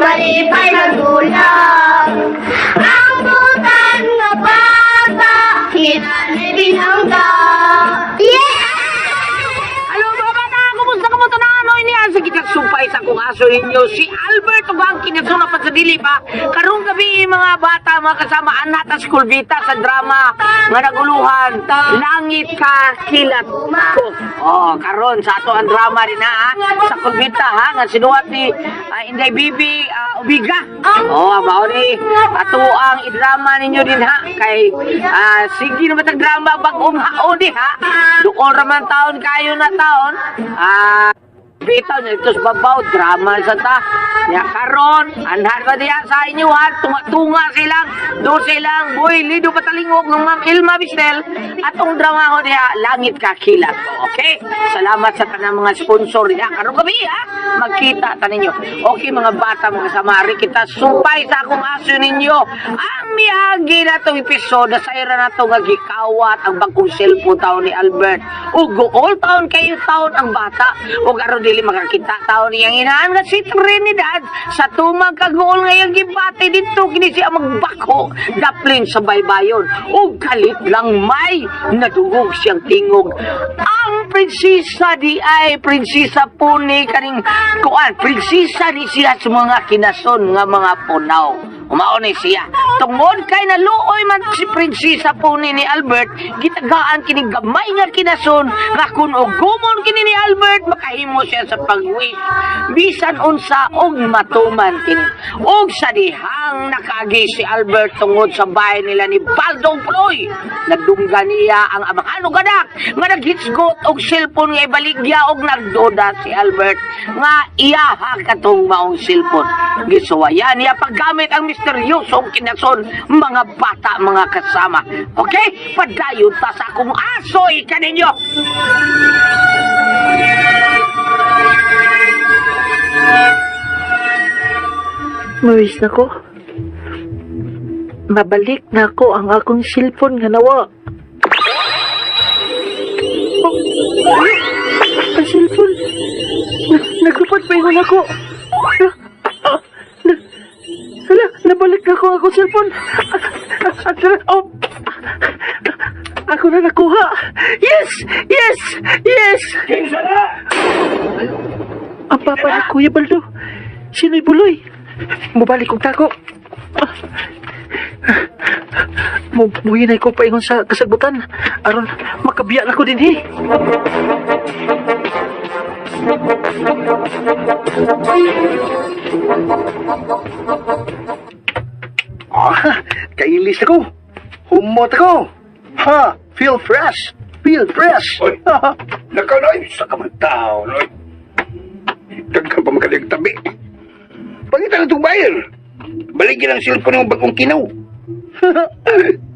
malipay magulang. Ang butan nga bata, kinalibin ang ka. Hello mga bata, kumusta ka mo tananoy niya? Sige nagsumpay sa kong aso inyo. Si Albert ug ang kinasuna pa sa dili pa. Karong gabi mga bata, mga kasama anak sa school vita sa drama nga naguluhan. Langit ka kilat ko. Oh, karon sa ato ang drama rin ha. Sa school vita ha nga sinuwat ni Inday Bibi Ubiga. Oh, mao ni ato ang idrama ninyo din ha. Kay sige naman tag drama bagong haon di ha. Duol raman taon kayo na taon. Bitaw niya ito sa babaw, drama sa ta. Ya karon, anhan ba diya sa inyo ha, tunga silang, do silang, boy, lido patalingog ng Ma'am Ilma Bistel, atong drama ko diya, langit ka kilat. Okay? Salamat sa tanang mga sponsor diya. Karong gabi ha, magkita ta ninyo. Okay mga bata, mga samari, kita sumpay sa akong aso ninyo. Ang miyagi na itong episode, sayra na ito nga gikawat ang bagong cellphone taon ni Albert. Ugo, all taon kayo taon ang bata. O garo dili makakita taon niyang inahan nga si Trinidad sa tumang kagool ngayong gibati dito kini siya magbako daplin sa baybayon. O galit lang may nadungog siyang tingog. Ang prinsesa di ay prinsesa po ni kaning kuan, prinsesa ni siya sa mga kinason nga mga punaw. Umao ni siya. Tungod kay naluoy man si prinsesa po ni Albert, gitagaan kini gamay nga kinason nga kun ugumon kini ni Albert makahimo siya sa pagwish. Bisan unsa og matuman kini. Og sa dihang nakagi si Albert tungod sa bahay nila ni Baldong Floy. Nagdungga niya ang amahano gadak nga naghitsgot og cellphone nga ibaligya og nagdoda si Albert nga iyaha katong maong cellphone. Gisuwayan niya paggamit ang misteryosong kinason mga bata, mga kasama. Okay? Padayon ta sa akong asoy kaninyo. Mawis na ko. Mabalik na ko ang akong cellphone nga nawa. Oh, ang cellphone. Naglupad pa ingon ako. Hala, nabalik na ko ang akong cellphone. Oh, ako na nakuha. Yes! Yes! Yes! Ang papa ni Kuya Baldo. Sino'y buloy? Mubalik kong tako. Muhinay ko paingon sa kasagbutan. Aron, makabiya na ko din eh. Kailis ako. Humot ako. Ha, feel fresh. Feel fresh. Oy, nakanoy sa kamantao, noy. Dagkan pa magaling tabi. Pangitan itong bayan. Baligyan ang cellphone ng bagong kinaw.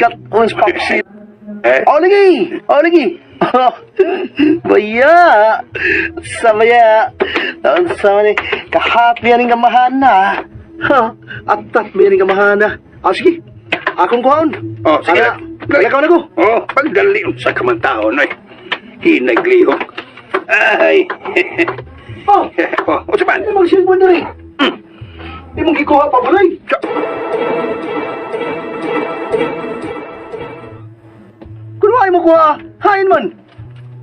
Got orange popsi. Oh, lagi. Oh, lagi. Baya. Samaya. Sama ni. Kahapi yan ng kamahan na. Atat ba yan ng kamahan na. Oh, sige. Akong kuhaon. Oh, sige. Lakaw na ko. Oh, pagdali sa kamantao, noy. Hinaglihok. Ay. Oh, O saban? hindi mag-cellphone na rin. Hindi mong gikuha pa balay. Kung ay mo kuha, hain man.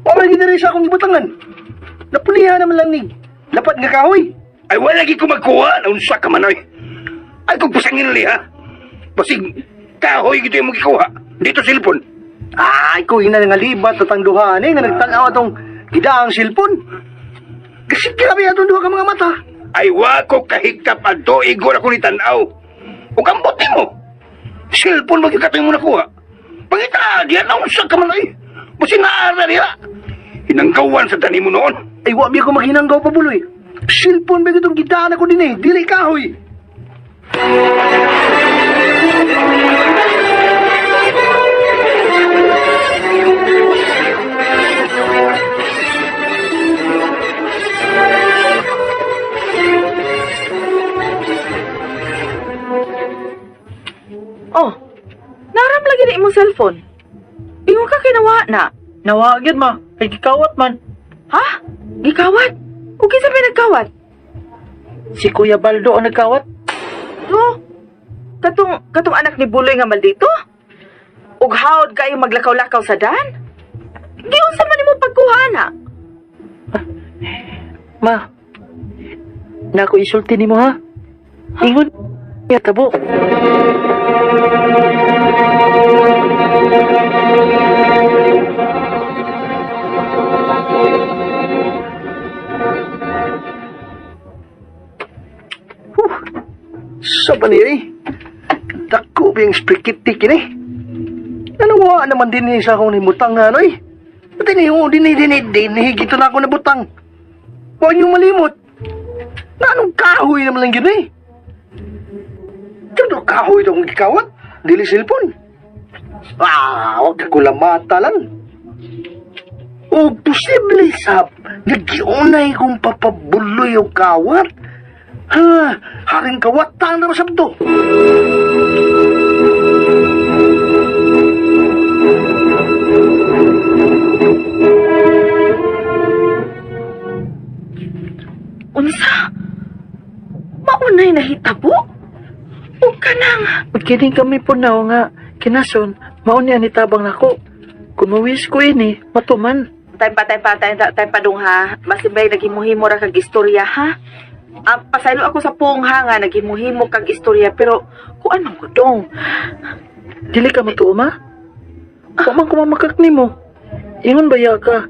Pabay gina rin sa akong ibatangan. Napulihan naman lang ni. Lapat nga kahoy. Ay, wala lagi ko magkuha. Naunsa ka man, noy. Ay, kung pasangin li, ha? Pasig, kahoy gito yung magkikuha. Dito cellphone. Ay, ko ina nga libat at ang duhaan nga nagtanaw atong kidaang cellphone. Kasi grabe atong duha ka mga mata. Ay, wako kahikap ato. Igor ako ni tanaw. O kambote mo. Cellphone magkikatoy mo nakuha. Pangita, diyan naunsa ka man, noy. Basi naara niya. Hinanggawan sa tani mo noon. Ay, wabi ako maghinanggaw pa buloy. Cellphone ba itong gidaan ako din eh. Dili kahoy. Oh, naram lagi na imong cellphone. Ingon ka kay nawa na. Nawa gyud ma, kay gikawat man. Ha? Gikawat? O kinsa may nagkawat? Si Kuya Baldo ang nagkawat. No? Katong anak ni Buloy nga maldito? Ug hawd kayo maglakaw-lakaw sa dan? Giunsa man nimo pagkuhana? Ma, na ako isulti ni mo ha? Ingon, ya tabo. Sa paniri, dako biyang sprikitik ini. Ano nga naman din sa akong nimutang nga, ano eh. Dini, gito na ako nabutang. Huwag niyong malimot. Na anong kahoy naman lang yun eh. Pero kahoy itong gikawat, dili silpon. Huwag ako lamata lang. O posible sab, nagiunay kong papabuloy o kawat. Haring kawat na masab to. Unsa? Maunay na hitabo? O kanang? Magkining kami po na nga, kinason, mauni ani tabang nako. Kunuwis ko ini, matuman. Tay pa dong ha. Masibay nagimuhimo ra kag istorya ha. Pasaylo ako sa pungha nga nagimuhimo kag istorya pero kuan man ko dong. Dili ka matuuma? Kamang kumamakak ni mo. Ingon baya ka?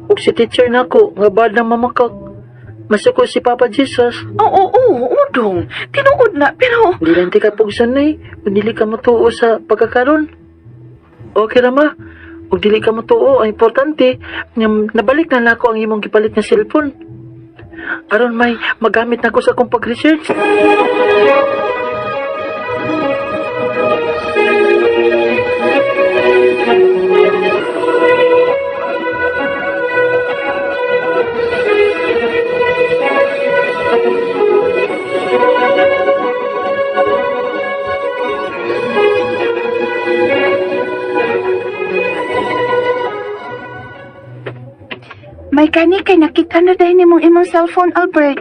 Ug si teacher nako nga bad na mamakak. Masuko si Papa Jesus. Oo, dong. Tinuod na pero Hindi lang ti ka pugsan na dili ka matuo sa pagkakaroon. Okay ra ma. Ug dili ka matuo, ang importante, nabalik na nako ang imong gipalit na cellphone. Aron may magamit nako sa akong pag-research. May kani kay nakita na dahil nimong imong cellphone, Albert.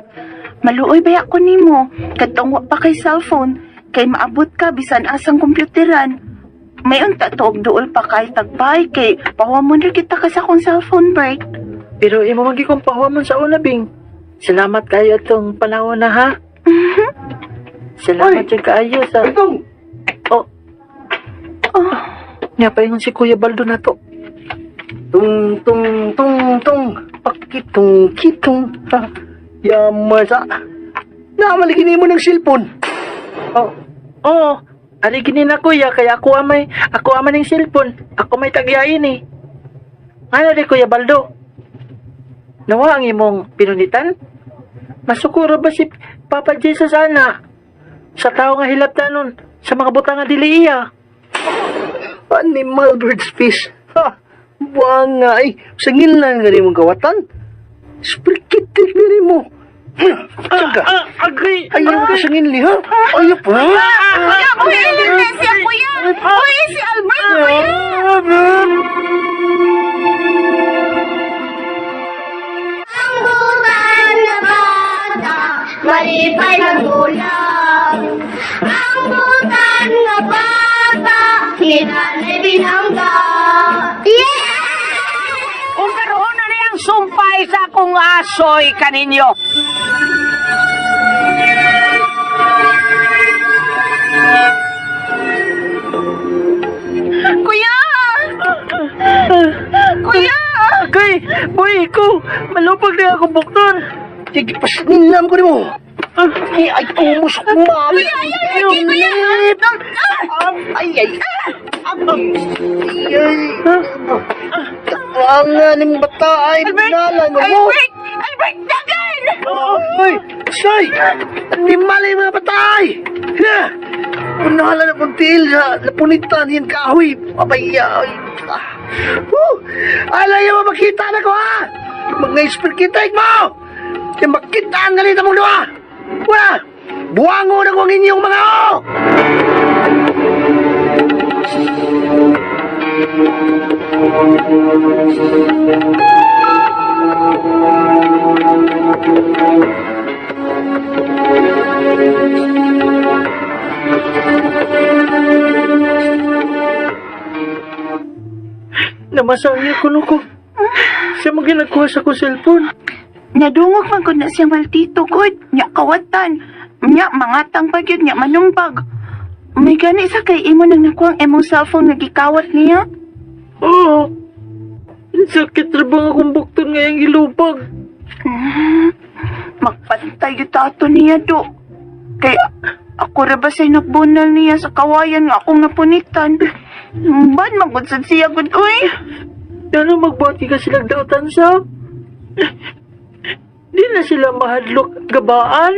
Maluoy ba ako nimo? Katong wa pa kay cellphone, kay maabot ka bisan asang kompyuteran. May unta to og duol pa kay tagbay kay pawamon ra kita ka sa akong cellphone, Bert. Pero imo magi kong pahuamon sa una, Bing. Salamat kayo itong panahon na ha. Salamat dyan kaayo sa... Itong, Oh. Nga pa yung si Kuya Baldo na to. tung, pakitong, ha, yamar sa, namaligin mo ng cellphone. Oo. Ari gini na kuya, kaya ako amay ng cellphone. Ako may tagyain eh. Ano di Kuya Baldo? Nawa ang imong pinunitan? Masukuro ba si Papa Jesus ana? Sa tao nga hilabta nun, sa mga butang nga dili iya. Animal bird's fish. Ha, buwang nga eh. Sangil na nga rin mong gawatan. Sprikitik na rin mo. Tsaga. Agree. Ayaw ka sangil ni ha? Ayaw pa. Si Albert! Ang butan na bata, malipay magulang. Ang butan na bata, hinanay binangga. Kung karoon na niyang sumpay sa akong asoy kaninyo. Kuya! Kuya! Kay, boy, ko. Malupag na ako bukton. Sige, pasninam ko rin mo. Ay, umusok mo. Ay, ang nga ng bata ay binalan mo. Albert, dagan! Ay, say! Di malay mga bata ay! Punahala na kong tiil sa napunitan yan kahoy. Papaya. Alay mo makita na ko ha! Mag-na-spell kita mo! Kaya makitaan nga nito mong luwa! Wala! Buwango na kong inyong mga o! Namasaya ko no ko. Siya maginagkuha sa ko cellphone. Nadungog man ko na siya maldito, good. Nya kawatan. Nya mangatang pa yun, nya manumbag. May gani sa kay imo nang nakuha ang imong cellphone nga gikawat niya? Oo. Sakit na bang akong bukton ngayong ilupag? Magpantay yung tato niya, do. Kaya ako ra ba sa'y nakbunal niya sa kawayan nga akong napunitan? Ba't magudsad siya, good, uy? Ano magbati ka silang dautan sa? Di na sila mahadlok at gabaan.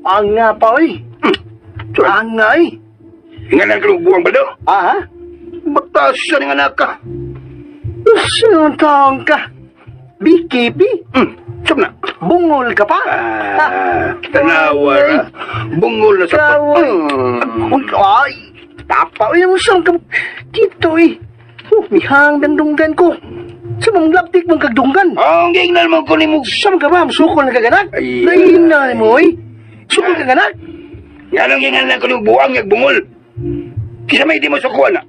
Ang nga pa, oy. Ang nga, eh. Hinganan ka ng buwang baldo. Ah, ha? Batas siya ng anak ka. Sinong taong ka? BKP? Siyam na. Bungol ka pa? Tanawa na. Bungol na sa Kawoy. Ay, tapa, oy. Ang siyang ka... Dito, eh. Mihang dandunggan ko. Sa mong laptik mong kagdunggan. Ang gingnan mo ko ni mo. Siyam ka ba? Sukol na kaganak? Ay. Nahina mo, eh. Sukol kaganak? Nga nang ginganan ko ng buwang yung bungol. Kisa may di mo sukuan na.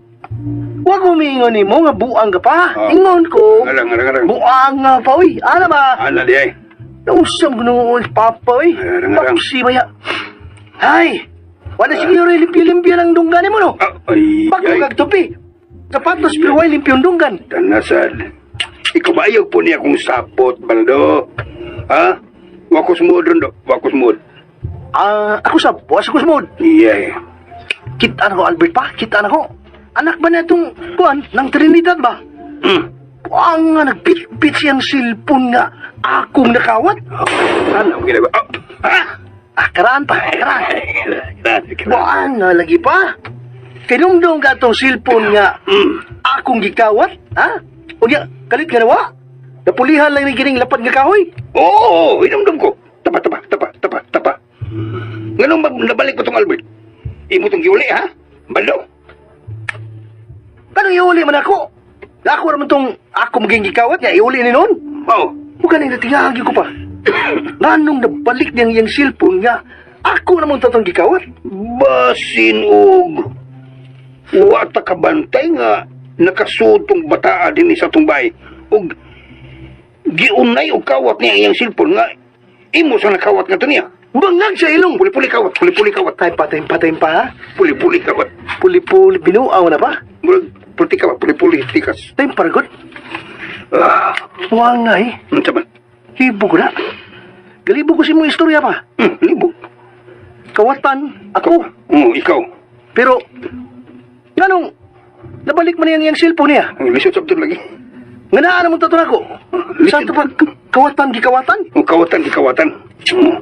Huwag umingon ni mo nga buang ka pa. Oh. Ingon ko. Alang. Buang nga pa, oy. Ano ba? Ana di ay. Nausam ko nung papa, oy. Arang. Paksi ba ya? Ay, wala siguro limpyo-limpyo ng dunggan mo, no? Ay. Bago kagtupi. Sapatos pero wala limpyo ang dunggan. Tanasad. Ikaw ba ayaw po niya kung sapot, baldo? Ha? Wakos mood ron do. Wakos mood. Ako sa buwas ko sumod. Iya. Kita na ko, Albert pa. Kita na ko. Anak ba na itong, kuhan, ng Trinidad ba? Buang nga, nagpit-pit siyang silpon nga. Akong nakawat. Ano ang ginagawa? Ha? Karaan pa, karaan. Buang nga, lagi pa. Kinumdong ka itong silpon nga. Akong gikawat, ha? O niya, kalit ka nawa. Napulihan lang ni gining lapad nga kahoy. Oo, inumdum ko. Tapa. Ganun ba nabalik ko tong Albert? Imo tong giuli, ha? Baldo? Kanang iuli man ako. Ako naman tong ako maging gikawat niya, iuli ni noon. Oo. Bukan yung natingahagi ko pa. Nganong nabalik niyang yung cellphone nga, ako naman tatong gikawat. Basin og wata ka bantay nga nakasutong bataa din sa tumbay og giunay og kawat niya iyang cellphone nga imo sa nakawat nga to niya. Bangag sa ilong. Puli-puli kawat. Tay patay pa ha? Puli-puli kawat. Puli-puli, binuaw na pa? Murag pulti kawat, puli-puli tikas. Tay paragot. Ah, Huwag nga eh. saman. Libo ko na. Galibo ko si mong istorya pa. Libo. Kawatan, ako. Ikaw. Pero, nganong, nabalik man niyang cellphone niya. Ang lisod sabtod lagi. Nga naan mo tato na ko. Saan to pag kawatan, gikawatan? Ang kawatan.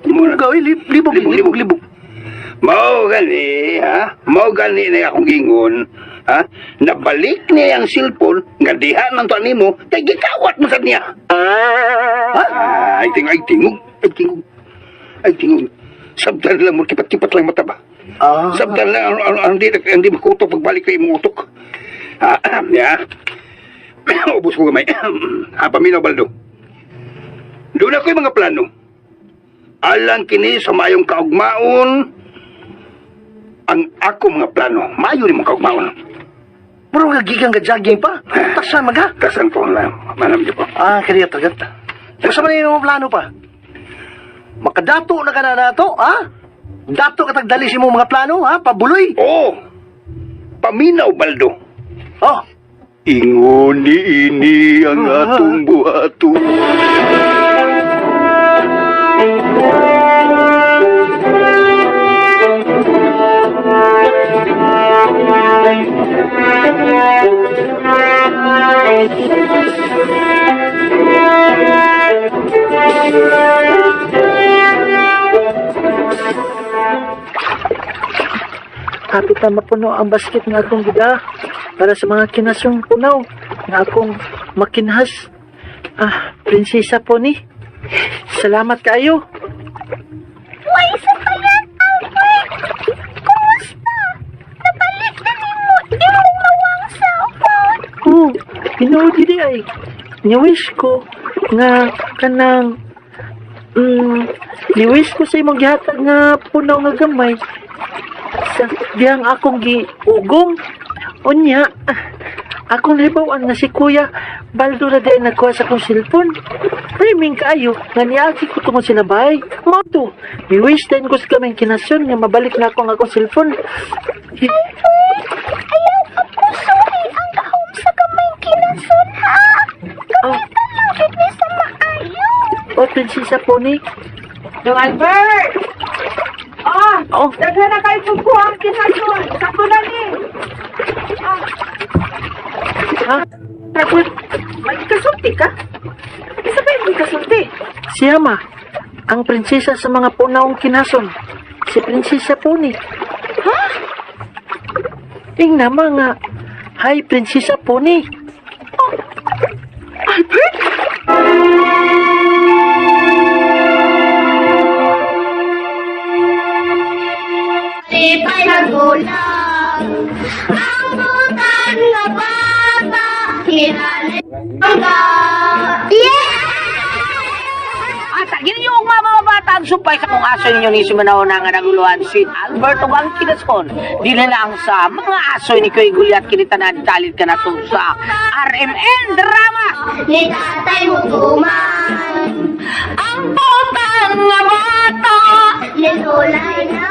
Muna gawin, libog. Mao gani, ha? Mao gani na akong gingon, ha? Nabalik niya ang cellphone, nga diha man to nimo, kay gikawat mo sad niya. Ha? Ay tingog. Sabtan lang mo, kipat-kipat lang mata ba? Sabtan lang, hindi makutok pagbalik kay imong utok. Ya. Ubus ko gamay. Paminaw, Baldo. Doon ako'y mga plano. Alang kini sa mayong kaugmaon, ang ako mga plano. Mayo rin mga kaugmaon. Muro nga gigang jogging pa. Tasan maga. Tasan ko lang. Manam niyo po. Kaya tagad. Gusto man yung plano pa. Makadato na ka na nato, ha? Dato ka tagdali si mong mga plano, ha? Pabuloy. Oo. Paminaw, Baldo. Oh. Ingon ni ini ang atong buhato. hapit na mapuno ang basket nga akong gida para sa mga kinasong punaw nga akong makinhas. Prinsesa Pony, salamat kayo. Way, isa pa yan, Albert! Kumusta? Nabalik na ni mo, di mo mawang cellphone. Oh, hinood di ay. Ni-wish ko nga kanang ni-wish ko sa imong gihatag nga punaw nga gamay sa diyang akong giugong. Unya, akong libawan nga si Kuya Baldo na dahil nagkuha sa akong cellphone. Priming kaayo nga niagi ko tungod sila bahay. Moto, ni-wish din ko sa kaming kinasyon nga mabalik na ako ang akong cellphone. Ayaw ka pusuhi ang kahom sa kamay kinasun, ha? Oh, Talagit ni sa maayo. oh, Prinsesa Pony. Dong Albert! Oh, Daghan na kayo kukuha ang kinasyon. Sako na ni. ha? Tapos, may kasulti ka? Isa ba yung kasulti? Si Ama, ang prinsesa sa mga punawang kinason. Si Prinsesa Pony. Ha? Tingnan mga, hi Prinsesa Pony. Albert? Lipay na gulang, ang butan na bata, hinalit ang At agin yung mga bata ang sumpay sa kung aso ninyo ni si Manao na nga naguluhan si Alberto ang kinason. Di na lang sa mga aso ni Kuya Gulyat kinitanan talit ka na to sa RMN Drama. ni tatay mo tuman. Ang butan nga bata. Nilulay na